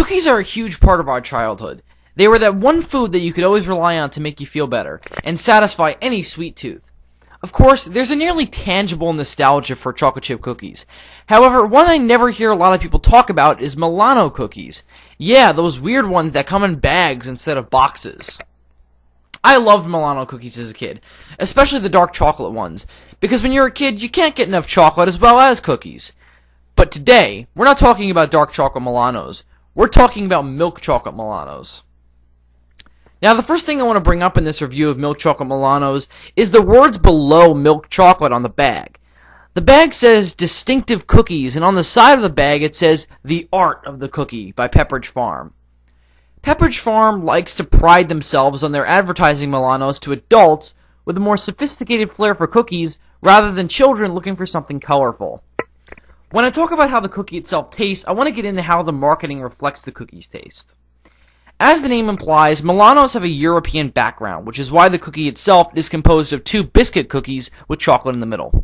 Cookies are a huge part of our childhood. They were that one food that you could always rely on to make you feel better and satisfy any sweet tooth. Of course, there's a nearly tangible nostalgia for chocolate chip cookies. However, one I never hear a lot of people talk about is Milano cookies. Yeah, those weird ones that come in bags instead of boxes. I loved Milano cookies as a kid, especially the dark chocolate ones, because when you're a kid, you can't get enough chocolate as well as cookies. But today, we're not talking about dark chocolate Milanos. We're talking about milk chocolate Milanos. Now, the first thing I want to bring up in this review of milk chocolate Milanos is the words below milk chocolate on the bag. The bag says distinctive cookies, and on the side of the bag it says the art of the cookie by Pepperidge Farm. Pepperidge Farm likes to pride themselves on their advertising Milanos to adults with a more sophisticated flair for cookies rather than children looking for something colorful. When I talk about how the cookie itself tastes, I want to get into how the marketing reflects the cookie's taste. As the name implies, Milanos have a European background, which is why the cookie itself is composed of 2 biscuit cookies with chocolate in the middle.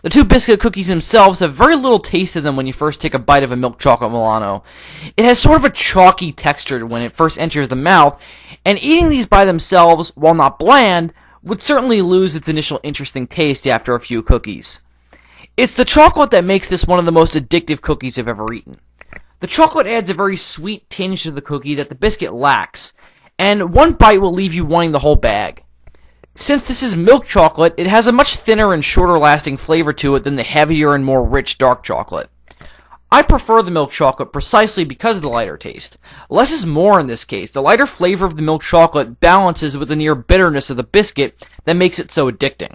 The 2 biscuit cookies themselves have very little taste to them when you first take a bite of a milk chocolate Milano. It has sort of a chalky texture when it first enters the mouth, and eating these by themselves, while not bland, would certainly lose its initial interesting taste after a few cookies. It's the chocolate that makes this one of the most addictive cookies I've ever eaten. The chocolate adds a very sweet tinge to the cookie that the biscuit lacks, and one bite will leave you wanting the whole bag. Since this is milk chocolate, it has a much thinner and shorter lasting flavor to it than the heavier and more rich dark chocolate. I prefer the milk chocolate precisely because of the lighter taste. Less is more in this case. The lighter flavor of the milk chocolate balances with the near bitterness of the biscuit that makes it so addicting.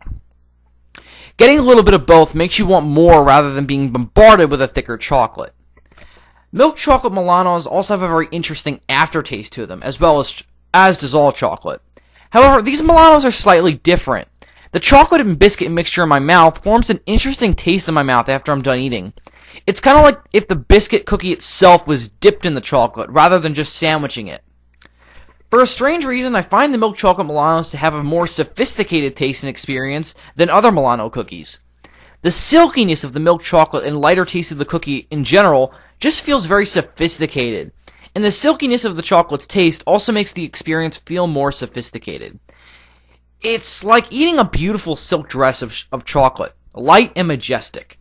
Getting a little bit of both makes you want more rather than being bombarded with a thicker chocolate. Milk chocolate Milanos also have a very interesting aftertaste to them, as does all chocolate. However, these Milanos are slightly different. The chocolate and biscuit mixture in my mouth forms an interesting taste in my mouth after I'm done eating. It's kind of like if the biscuit cookie itself was dipped in the chocolate, rather than just sandwiching it. For a strange reason, I find the milk chocolate Milanos to have a more sophisticated taste and experience than other Milano cookies. The silkiness of the milk chocolate and lighter taste of the cookie in general just feels very sophisticated, and the silkiness of the chocolate's taste also makes the experience feel more sophisticated. It's like eating a beautiful silk dress of chocolate, light and majestic.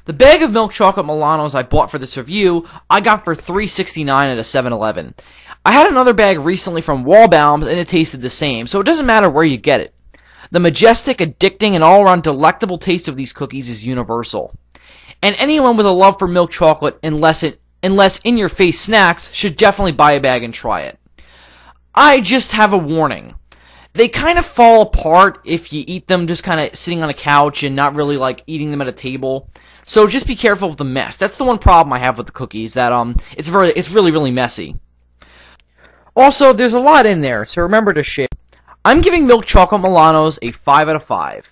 The bag of milk chocolate Milanos I bought for this review, I got for $3.69 at a 7-Eleven. I had another bag recently from Wallbaum's and it tasted the same, so it doesn't matter where you get it. The majestic, addicting, and all-around delectable taste of these cookies is universal. And anyone with a love for milk chocolate and less in-your-face snacks should definitely buy a bag and try it. I just have a warning. They kind of fall apart if you eat them just kind of sitting on a couch and not really like eating them at a table. So just be careful of the mess. That's the one problem I have with the cookies, that it's really, really messy. Also, there's a lot in there, so remember to share. I'm giving milk chocolate Milanos a 5 out of 5.